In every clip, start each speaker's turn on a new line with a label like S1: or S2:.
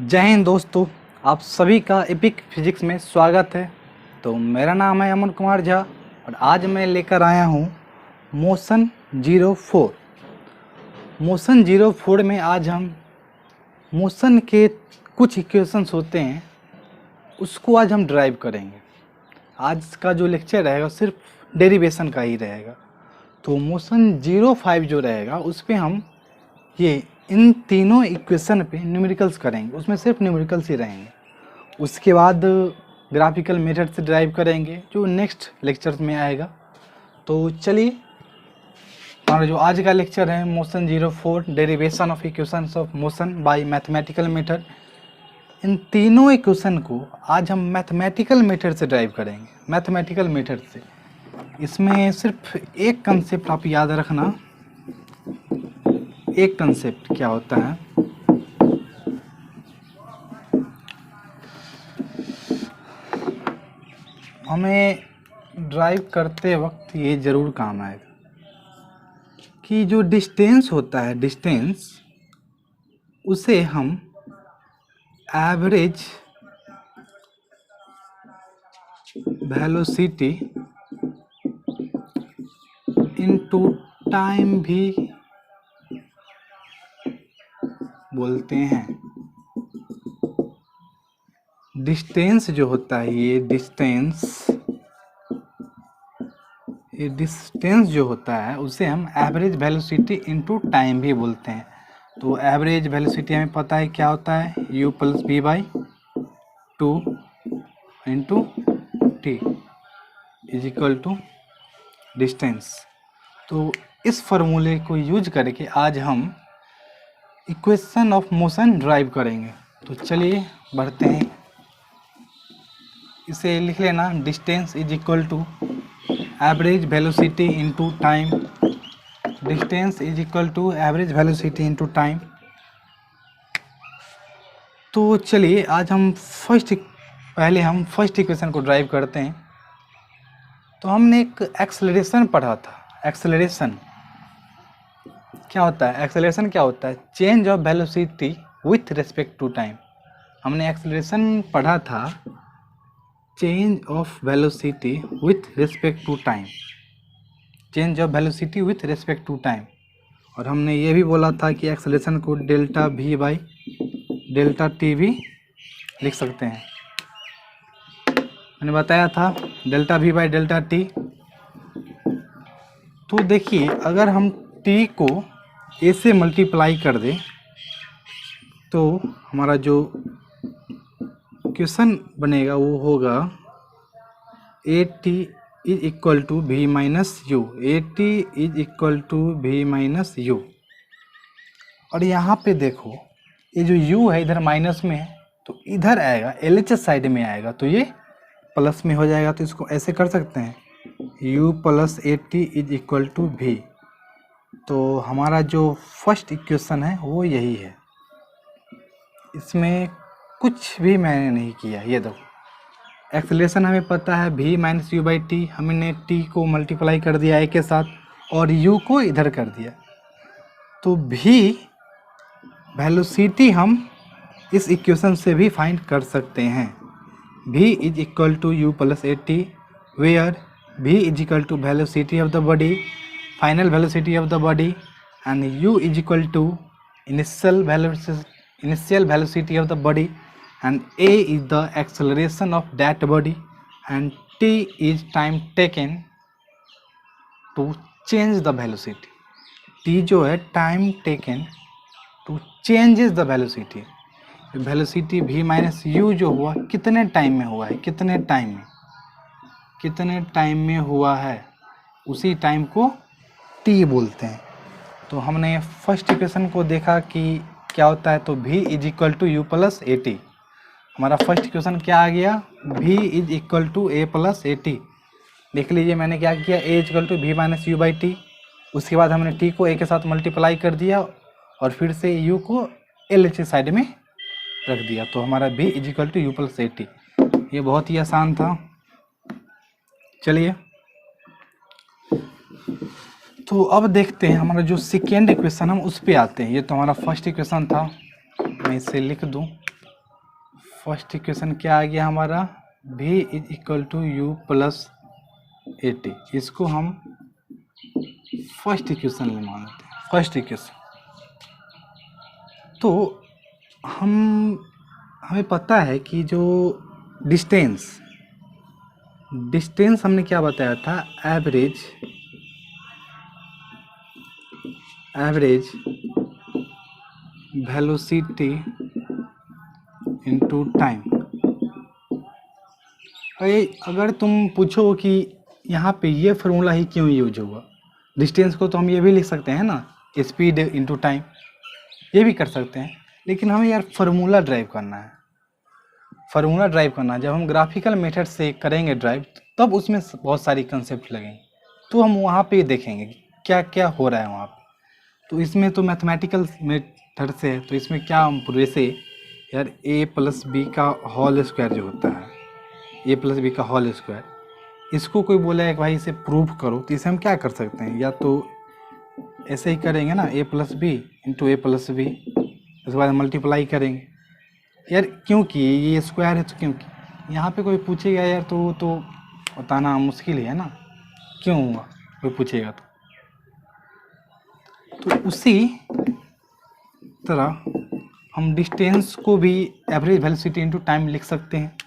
S1: जय हिंद दोस्तों, आप सभी का एपिक फिजिक्स में स्वागत है। तो मेरा नाम है अमन कुमार झा और आज मैं लेकर आया हूँ मोशन 04। मोशन 04 में आज हम मोशन के कुछ इक्वेशंस होते हैं उसको आज हम ड्राइव करेंगे। आज का जो लेक्चर रहेगा सिर्फ डेरिवेशन का ही रहेगा। तो मोशन 05 जो रहेगा उस पर हम ये इन तीनों इक्वेशन पे न्यूमेरिकल्स करेंगे, उसमें सिर्फ न्यूमेरिकल्स ही रहेंगे। उसके बाद ग्राफिकल मेथड से ड्राइव करेंगे जो नेक्स्ट लेक्चर में आएगा। तो चलिए, हमारा जो आज का लेक्चर है motion 04 derivation of equations of motion by mathematical method, इन तीनों इक्वेशन को आज हम मैथमेटिकल मेथड से ड्राइव करेंगे। मैथमेटिकल मेथड से इसमें सिर्फ एक कंसेप्ट आप याद रखना। एक कंसेप्ट क्या होता है, हमें ड्राइव करते वक्त ये ज़रूर काम आएगा कि जो डिस्टेंस होता है, डिस्टेंस उसे हम एवरेज वेलोसिटी इनटू टाइम भी बोलते हैं। डिस्टेंस जो होता है, ये डिस्टेंस जो होता है उसे हम एवरेज वेलोसिटी इनटू टाइम भी बोलते हैं। तो एवरेज वेलोसिटी हमें पता है क्या होता है, u + v/2 into T = distance. तो इस फॉर्मूले को यूज करके आज हम इक्वेशन ऑफ मोशन ड्राइव करेंगे। तो चलिए बढ़ते हैं, इसे लिख लेना। Distance = average velocity into time. Distance = average velocity into time. तो चलिए आज हम पहले हम फर्स्ट इक्वेशन को ड्राइव करते हैं। तो हमने एक एक्सेलरेशन पढ़ा था। एक्सेलरेशन क्या होता है? एक्सेलरेशन क्या होता है? Change of velocity with respect to time. हमने एक्सेलरेशन पढ़ा था, change of velocity with respect to time. Change of velocity with respect to time. और हमने ये भी बोला था कि एक्सेलरेशन को ΔV/ΔT भी लिख सकते हैं। मैंने बताया था ΔV/ΔT। तो देखिए, अगर हम t को a से मल्टीप्लाई कर दें तो हमारा जो इक्वेशन बनेगा वो होगा AT = v - u। AT = v - u। और यहाँ पे देखो, ये जो u है इधर माइनस में है तो इधर आएगा, LHS साइड में आएगा तो ये प्लस में हो जाएगा। तो इसको ऐसे कर सकते हैं, u + AT = v। तो हमारा जो फर्स्ट इक्वेशन है वो यही है। इसमें कुछ भी मैंने नहीं किया। ये देखो, एक्सेलरेशन हमें पता है v - u/t। हमने t को मल्टीप्लाई कर दिया a के साथ और u को इधर कर दिया। तो v वेलोसिटी हम इस इक्वेशन से भी फाइंड कर सकते हैं। v = u + AT, where v = velocity of the body, final velocity of the body, and u = initial velocity of the body, and a is the acceleration of that body, and t is time taken to change the velocity। t जो है time taken to changes the velocity. Velocity v - u जो हुआ कितने time में हुआ है, कितने time में हुआ है, उसी टाइम को t बोलते हैं। तो हमने फर्स्ट इक्वेशन को देखा कि क्या होता है। तो v = u + AT। हमारा फर्स्ट इक्वेशन क्या आ गया, v = a + AT। देख लीजिए, मैंने क्या किया, a = v - u/t। उसके बाद हमने t को a के साथ मल्टीप्लाई कर दिया और फिर से u को LHS साइड में रख दिया। तो हमारा v = u + AT। ये बहुत ही आसान था। चलिए, तो अब देखते हैं हमारा जो सेकेंड इक्वेशन हम उस पे आते हैं। ये तो हमारा फर्स्ट इक्वेशन था, मैं इसे लिख दूं। फर्स्ट इक्वेशन क्या आ गया हमारा, v is equal to you plus A T. इसको हम फर्स्ट इक्वेशन में मानते हैं, फर्स्ट इक्वेशन। तो हमें पता है कि जो डिस्टेंस हमने क्या बताया था, एवरेज वेलोसिटी इनटू टाइम। अगर तुम पूछो कि यहाँ पे ये फार्मूला ही क्यों यूज हुआ, डिस्टेंस को तो हम ये भी लिख सकते हैं ना, स्पीड इनटू टाइम, ये भी कर सकते हैं, लेकिन हमें यार फार्मूला ड्राइव करना है। जब हम ग्राफिकल मेथड से करेंगे ड्राइव, तब उसमें बहुत सारी कंसेप्ट लगेंगे, तो हम वहाँ पे देखेंगे क्या क्या हो रहा है वहाँ पे। तो इसमें तो मैथमेटिकल मेथड से है, तो इसमें क्या हम पूरे से यार a प्लस बी का होल स्क्वायर जो होता है, a प्लस बी का होल स्क्वायर, इसको कोई बोला है कि भाई इसे प्रूव करो, तो इसे हम क्या कर सकते हैं, या तो ऐसे ही करेंगे ना, a plus B into A plus B, उसके बाद मल्टीप्लाई करेंगे यार, क्योंकि ये स्क्वायर है। तो क्योंकि यहाँ पे कोई पूछेगा यार तो बताना मुश्किल ही है ना, क्यों हुआ कोई पूछेगा तो उसी तरह हम डिस्टेंस को भी एवरेज वेलोसिटी इनटू टाइम लिख सकते हैं,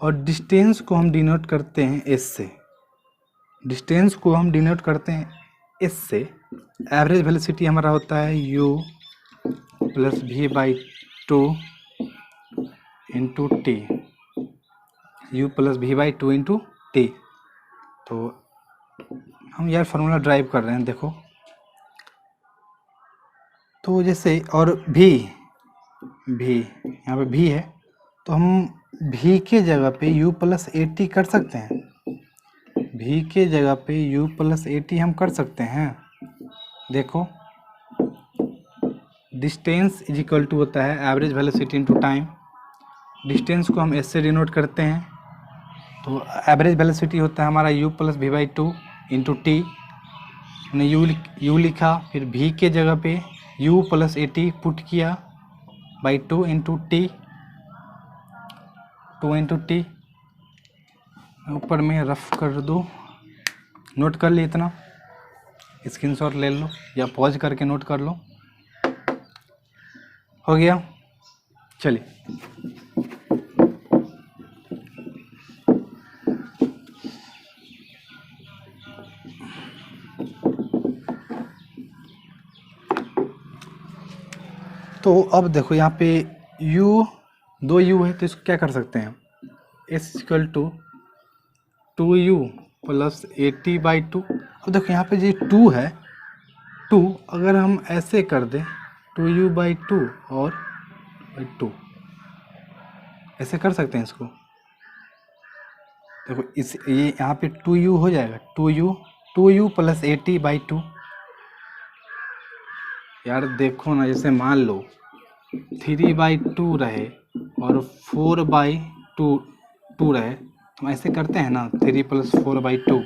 S1: और डिस्टेंस को हम डिनोट करते हैं एस से। एवरेज वेलोसिटी हमारा होता है u plus V by two into T, u plus V by two into T. तो हम यार फार्मूला ड्राइव कर रहे हैं, देखो। तो जैसे और भी यहाँ पे भी है, तो हम भी के जगह पे u प्लस ए टी कर सकते हैं। भी के जगह पे u प्लस ए टी हम कर सकते हैं। देखो, डिस्टेंस इज इक्वल टू होता है average velocity into time. Distance को हम एस से डिनोट करते हैं, तो एवरेज वेलोसिटी होता है हमारा u plus V by two into T. हमने u लिखा, फिर v के जगह पे u प्लस ए टी पुट किया बाई टू इंटू टी, ऊपर में रफ कर दो, नोट कर ली, इतना स्क्रीनशॉट ले लो या पॉज करके नोट कर लो। हो गया, चलिए। तो अब देखो यहाँ पे दो u है, तो इसको क्या कर सकते हैं, s equal to 2u plus A T by two. अब देखो यहाँ पे जो 2 है, 2 अगर हम ऐसे कर दें 2u बाई टू और बाई टू, ऐसे कर सकते हैं इसको। देखो ये यहाँ पे 2u हो जाएगा, 2u plus A T by to. यार देखो ना, जैसे मान लो 3/2 रहे और 4/2 रहे, तो ऐसे करते हैं ना, 3 प्लस 4/2,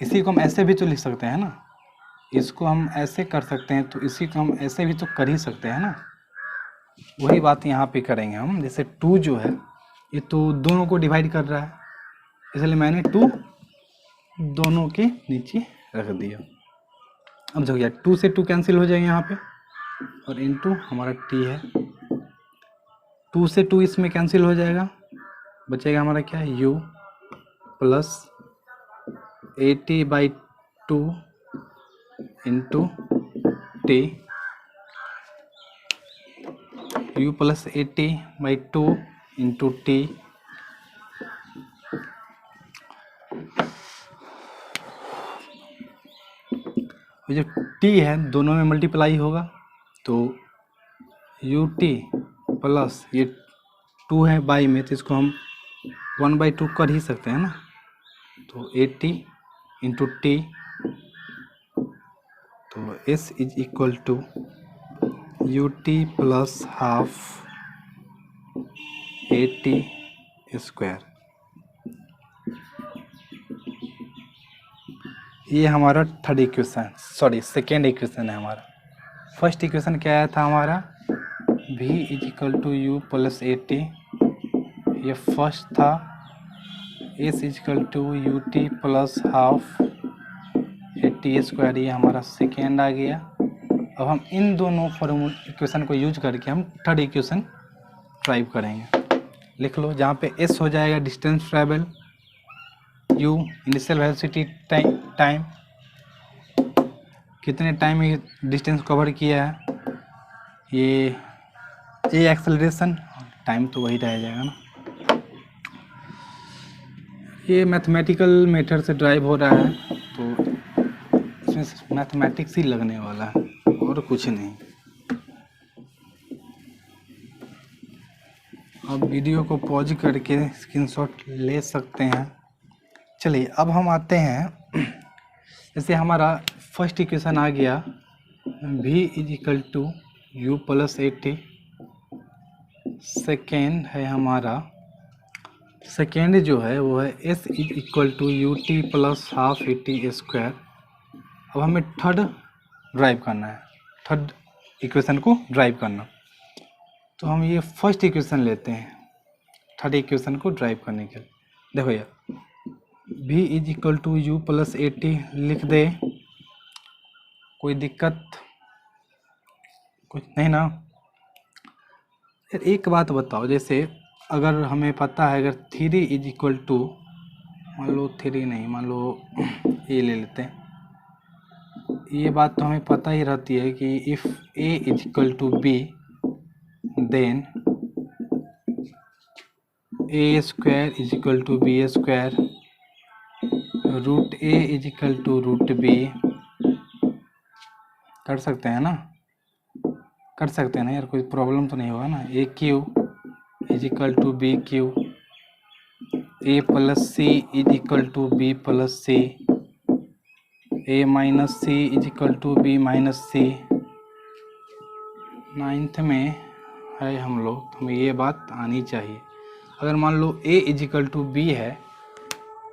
S1: इसी को हम ऐसे भी तो लिख सकते हैं ना, इसको हम ऐसे कर सकते हैं, तो इसी को हम ऐसे भी तो कर ही सकते हैं ना। वही बात यहाँ पे करेंगे हम। जैसे 2 जो है ये तो दोनों को डिवाइड कर रहा है, इसलिए मैंने 2 दोनों के नीचे रख दिया। अब देखो यार 2 से 2 कैंसिल हो जाएगा यहाँ पे, और इनटू हमारा t है, 2 से 2 इसमें कैंसिल हो जाएगा, बचेगा हमारा क्या है, u plus A T by two into T, u plus A T by two into T. जो t है दोनों में मल्टीप्लाई होगा, तो u t प्लस ये 2 है बाई में, तो इसको हम 1/2 कर ही सकते हैं ना, तो ए टी इंटू टी। तो s is equal to U T plus half A T square. ये हमारा third equation, sorry second equation है हमारा। फर्स्ट इक्वेशन क्या आया था हमारा, v is equal to you plus A T, ये फर्स्ट था। s is equal to U T plus half A T square, ये हमारा सेकेंड आ गया। अब हम इन दोनों इक्वेशन को यूज करके हम थर्ड इक्वेशन ड्राइव करेंगे। लिख लो, जहाँ पे s हो जाएगा distance travel, u initial velocity time, कितने टाइम ये डिस्टेंस कवर किया है, ये a एक्सेलरेशन, टाइम तो वही रह जाएगा ना। ये मैथमेटिकल मेथड से ड्राइव हो रहा है तो इसमें मैथमेटिक्स ही लगने वाला है और कुछ नहीं। अब वीडियो को पॉज करके स्क्रीनशॉट ले सकते हैं। चलिए अब हम आते हैं, जैसे हमारा फर्स्ट इक्वेशन आ गया v is equal to you plus A T, second है हमारा, सेकेंड जो है वो है s is equal to U T plus half A T square. अब हमें थर्ड ड्राइव करना है, थर्ड इक्वेशन को ड्राइव करना, तो हम ये फर्स्ट इक्वेशन लेते हैं थर्ड इक्वेशन को ड्राइव करने के लिए। देखो यार, v is equal to you plus A T लिख दे, कोई दिक्कत कुछ नहीं ना। यार एक बात बताओ, जैसे अगर हमें पता है अगर थ्री इज इक्वल टू, मान लो थ्री नहीं, मान लो ए ले लेते हैं, ये बात तो हमें पता ही रहती है कि if a is equal to B then a square is equal to B square, root a is equal to root B. कर सकते हैं ना, कर सकते हैं ना यार, कोई प्रॉब्लम तो नहीं होगा ना। A Q is equal to B Q, A plus C is equal to B plus C, A minus C is equal to B minus C. Ninth में है हम लोग, तो हमें ये बात आनी चाहिए। अगर मान लो a is equal to B है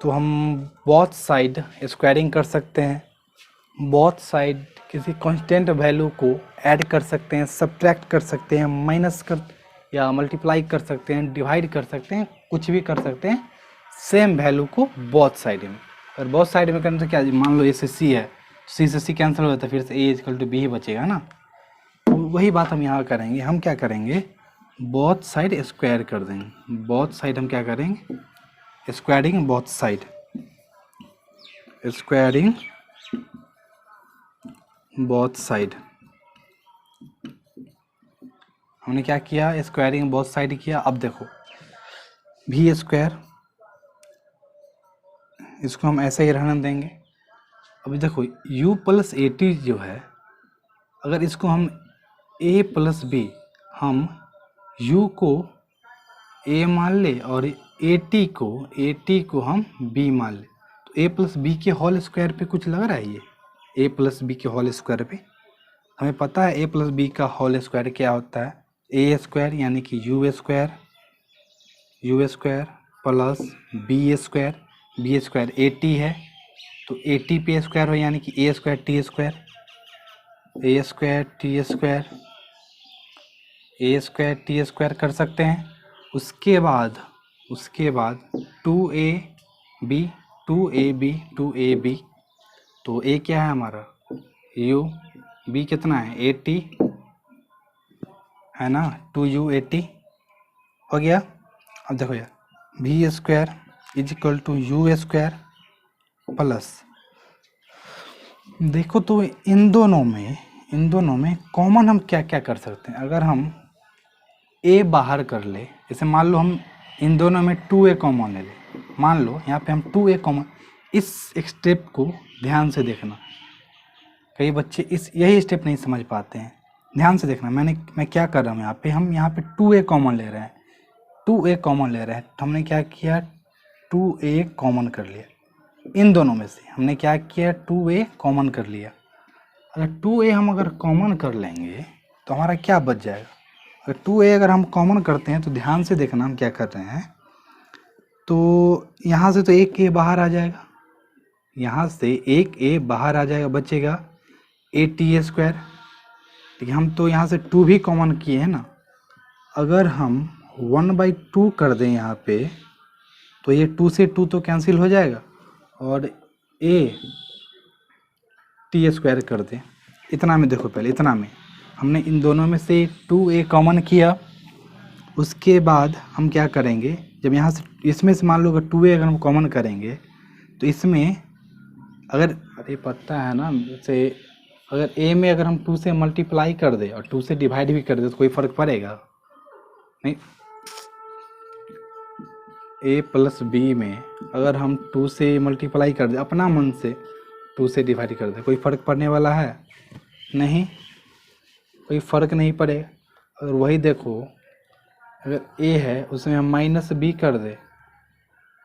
S1: तो हम बोथ साइड स्क्वायरिंग कर सकते हैं, बोथ साइड किसी कांस्टेंट वैल्यू को ऐड कर सकते हैं, सब्ट्रैक्ट कर सकते हैं, माइनस कर या मल्टीप्लाई कर सकते हैं, डिवाइड कर सकते हैं, कुछ भी कर सकते हैं सेम वैल्यू को बोथ साइड में। अगर बोथ साइड में करने से क्या, मान लो a से c है, c से c कैंसिल हो जाता है, फिर से a is equal to B ही बचेगा ना। तो वही बात हम यहाँ करेंगे, हम क्या करेंगे, बोथ साइड स्क्वायर कर देंगे। बोथ साइड हम क्या करेंगे, squaring both side, squaring both side. हमने क्या किया, स्क्वायरिंग बोथ साइड किया। अब देखो भी स्क्वायर, इसको हम ऐसे ही रहने देंगे। अब देखो u प्लस ए टी जो है, अगर इसको हम a प्लस बी, हम u को a मान ले और ए टी को हम b मान ले, तो a प्लस बी के होल स्क्वायर पे कुछ लग रहा है। ये a प्लस बी के होल स्क्वायर पे हमें पता है a प्लस बी का होल स्क्वायर क्या होता है, a स्क्वायर यानी कि U square plus B square A T है, तो ए टी पे स्क्वायर हो यानी कि a square T square, a square T square, a square T square कर सकते हैं। उसके बाद 2ab, तो a क्या है हमारा u, b कितना है 80 है ना, 2u 80 हो गया। अब देखो यार, v square is equal to you square plus, देखो तो इन दोनों में कॉमन हम क्या क्या कर सकते हैं। अगर हम a बाहर कर ले, जैसे मान लो हम इन दोनों में 2a कॉमन ले ले, मान लो यहाँ पे हम 2a कॉमन, इस स्टेप को ध्यान से देखना, कई बच्चे यही स्टेप नहीं समझ पाते हैं। ध्यान से देखना, मैं क्या कर रहा हूँ यहाँ पे, हम यहाँ पे 2a कॉमन ले रहे हैं, तो हमने क्या किया 2a कॉमन कर लिया। इन दोनों में से हमने क्या किया 2a कॉमन कर लिया। अगर 2a हम अगर कॉमन कर लेंगे तो हमारा क्या बच जाएगा। अगर 2a अगर हम कॉमन करते हैं तो ध्यान से देखना हम क्या कर रहे हैं, तो यहाँ से तो एक a बाहर आ जाएगा, यहाँ से एक ए बाहर आ जाएगा, बचेगा ए टी स्क्वायर। ठीक है, हम तो यहाँ से 2 भी कॉमन किए हैं ना, अगर हम 1/2 कर दें यहाँ पे तो ये 2 से 2 तो कैंसिल हो जाएगा, और ए टी स्क्वायर कर दें। इतना में देखो, पहले इतना में हमने इन दोनों में से 2a कॉमन किया। उसके बाद हम क्या करेंगे, जब यहाँ से इसमें से मान लो अगर 2a अगर हम कॉमन करेंगे तो इसमें अगर, अरे पता है ना, जैसे अगर a में अगर हम 2 से मल्टीप्लाई कर दे और 2 से डिवाइड भी कर दे तो कोई फ़र्क पड़ेगा नहीं। a प्लस b में अगर हम 2 से मल्टीप्लाई कर दे, अपना मन से 2 से डिवाइड कर दे, कोई फ़र्क पड़ने वाला है नहीं, कोई फ़र्क नहीं पड़ेगा। अगर वही देखो, अगर a है उसमें हम माइनस b कर दे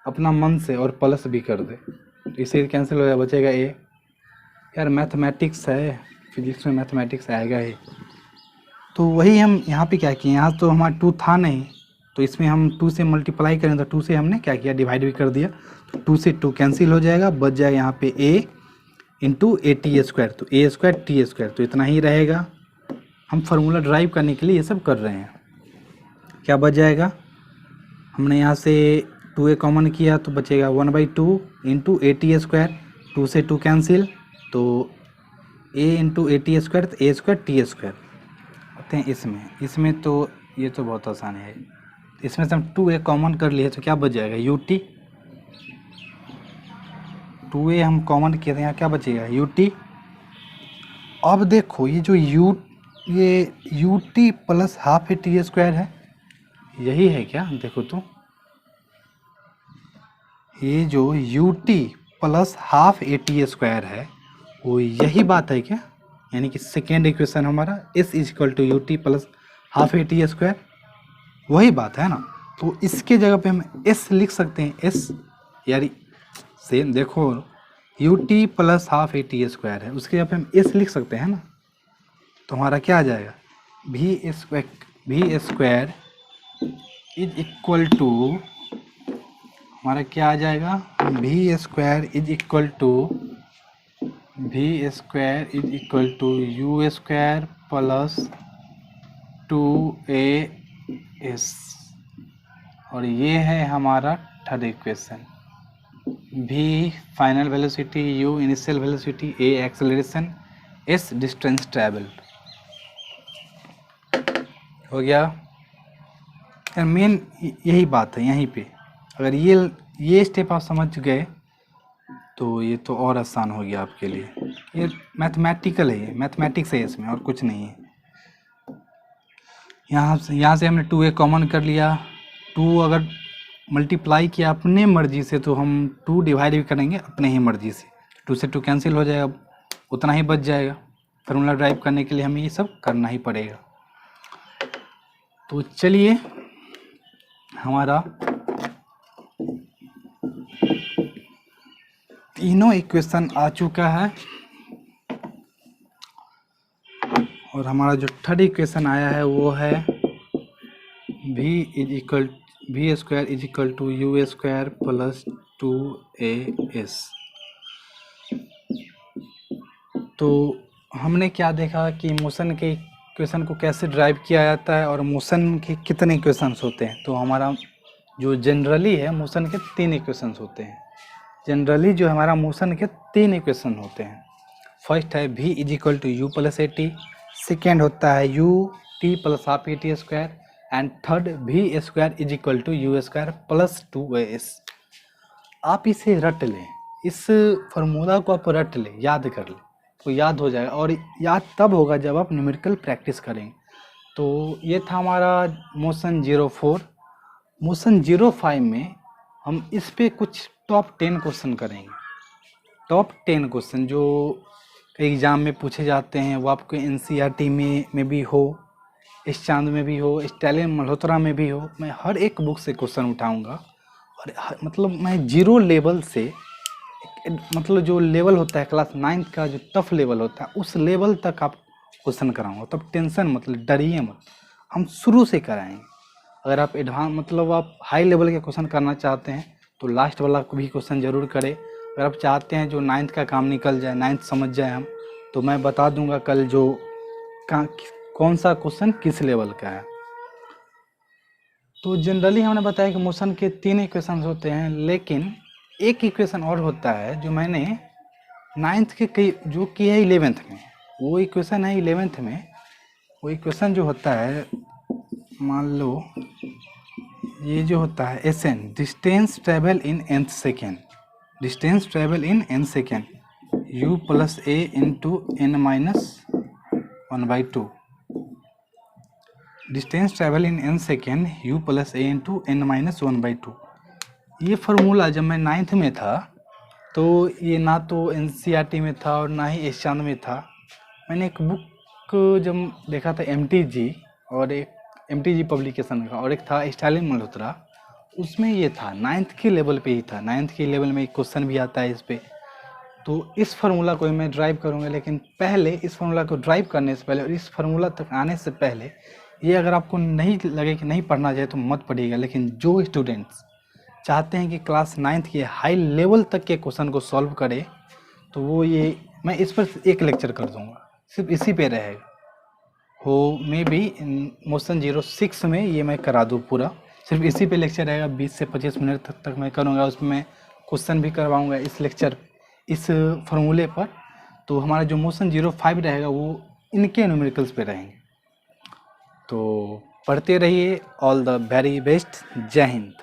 S1: अपना मन से और प्लस b कर दे तो इसे कैंसिल हो जाएगा, बचेगा a। यार मैथमेटिक्स है, फिजिक्स में मैथमेटिक्स आएगा ही। तो वही हम यहाँ पे क्या किए, यहाँ तो हमारा 2 था नहीं, तो इसमें हम 2 से मल्टीप्लाई करें तो 2 से हमने क्या किया, डिवाइड भी कर दिया, तो 2 से 2 कैंसिल हो जाएगा, बच जाएगा यहाँ पे a into A T square, तो ए स्क्वायर टी स्क्वायर, तो इतना ही रहेगा। हम फार्मूला ड्राइव करने के लिए ये सब कर रहे हैं। क्या बच जाएगा, हमने यहाँ से 2a कॉमन किया तो बचेगा 1/2 इंटू ए टी स्क्वायर, 2 से 2 कैंसिल, तो a into A T square, तो ए स्क्वायर टी स्क्वायर आते हैं इसमें तो ये तो बहुत आसान है। इसमें से हम 2a कॉमन कर लिए तो क्या बच जाएगा, यू टी। 2a हम कॉमन किए थे, यहाँ क्या बचेगा, यू टी। अब देखो ये जो U T plus half A T square है, यही है क्या, देखो तो ये जो U T plus half A T square है वो यही बात है क्या, यानी कि सेकेंड इक्वेशन हमारा s is equal to U T plus half A T square, वही बात है ना। तो इसके जगह पे हम s लिख सकते हैं, s यार सेम देखो, U T plus half A T square है, उसके जगह पे हम s लिख सकते हैं ना, तो हमारा क्या आ जाएगा, v square is equal to, हमारा क्या आ जाएगा, v square is equal to you square plus 2as, और ये है हमारा third equation. v final velocity, u initial velocity, a acceleration, s distance travel. हो गया यार, मेन यही बात है यहीं पे। अगर ये स्टेप आप समझ गए तो ये तो और आसान हो गया आपके लिए। ये मैथमेटिकल है, ये मैथमेटिक्स है, इसमें और कुछ नहीं है। यहाँ से हमने 2a कॉमन कर लिया, 2 अगर मल्टीप्लाई किया अपने मर्जी से तो हम 2 डिवाइड भी करेंगे अपने ही मर्जी से, 2 से 2 कैंसिल हो जाएगा, उतना ही बच जाएगा। फार्मूला ड्राइव करने के लिए हमें ये सब करना ही पड़ेगा। तो चलिए, हमारा तीनों इक्वेशन आ चुका है, और हमारा जो थर्ड इक्वेशन आया है वो है v square is equal to you square plus 2as। तो हमने क्या देखा कि मोशन के इक्वेशन को कैसे ड्राइव किया जाता है और मोशन के कितने इक्वेशंस होते हैं। तो हमारा जो जनरली है मोशन के 3 इक्वेशंस होते हैं। जनरली जो हमारा मोशन के 3 इक्वेशन होते हैं। फर्स्ट है v is equal to you plus A T, second होता है u T plus half A T square, and third v square is equal to you square plus 2as। आप इसे रट लें, इस फार्मूला को आप रट लें, याद कर लें, तो याद हो जाएगा। और याद तब होगा जब आप न्यूमेरिकल प्रैक्टिस करेंगे। तो ये था हमारा मोशन 04। मोशन 05 में हम इस पे कुछ टॉप 10 क्वेश्चन करेंगे। टॉप 10 क्वेश्चन जो एग्ज़ाम में पूछे जाते हैं, वो आपको एनसीईआरटी में भी हो, इस चांद में भी हो, स्टालिन मल्होत्रा में भी हो। मैं हर एक बुक से क्वेश्चन उठाऊंगा, और मतलब मैं 0 लेवल से, मतलब जो लेवल होता है क्लास 9 का जो टफ लेवल होता है, उस लेवल तक आप क्वेश्चन कराऊंगा। तब टेंशन मतलब डरिए मत, हम शुरू से कराएंगे। अगर आप एडवांस मतलब आप हाई लेवल के क्वेश्चन करना चाहते हैं तो लास्ट वाला भी क्वेश्चन जरूर करें। अगर आप चाहते हैं जो 9th का काम निकल जाए, 9th समझ जाए हम, तो मैं बता दूंगा कल जो कौन सा क्वेश्चन किस लेवल का है। तो जनरली हमने बताया कि मोशन के 3 इक्वेशन होते हैं, लेकिन एक इक्वेशन और होता है जो मैंने 9th के कई जो कि है 11th में, वो इक्वेशन है 11th में। वो इक्वेशन जो होता है, मान लो ये जो होता है SN, distance travel in nth second, distance travel in n second, u plus a into n minus 1/2, distance travel in n second u plus a into n minus 1/2। ये फार्मूला जब मैं 9th में था तो ये ना तो NCERT में था और ना ही एशियान में था। मैंने एक बुक जब देखा था MTG, और एक MTG पब्लिकेशन का, और एक था स्टालिन मल्होत्रा, उसमें ये था 9th के लेवल पे ही था। 9th के लेवल में एक क्वेश्चन भी आता है इस पे। तो इस फार्मूला को मैं ड्राइव करूँगा, लेकिन पहले इस फार्मूला को ड्राइव करने से पहले और इस फार्मूला तक आने से पहले, ये अगर आपको नहीं लगे कि नहीं पढ़ना चाहिए तो मत पढ़िएगा। लेकिन जो स्टूडेंट्स चाहते हैं कि क्लास 9th के हाई लेवल तक के क्वेश्चन को सॉल्व करे, तो वो ये मैं इस पर एक लेक्चर कर दूंगा, सिर्फ इसी पे रहेगा। हो मे बी मोशन 06 में ये मैं करा दूँ पूरा, सिर्फ इसी पे लेक्चर रहेगा। 20 से 25 मिनट तक मैं करूँगा, उसमें मैं क्वेश्चन भी करवाऊँगा इस लेक्चर इस फार्मूले पर। तो हमारा जो मोशन 05 रहेगा वो इनके न्यूमेरिकल्स पे रहेंगे। तो पढ़ते रहिए। All the very best. जय हिंद।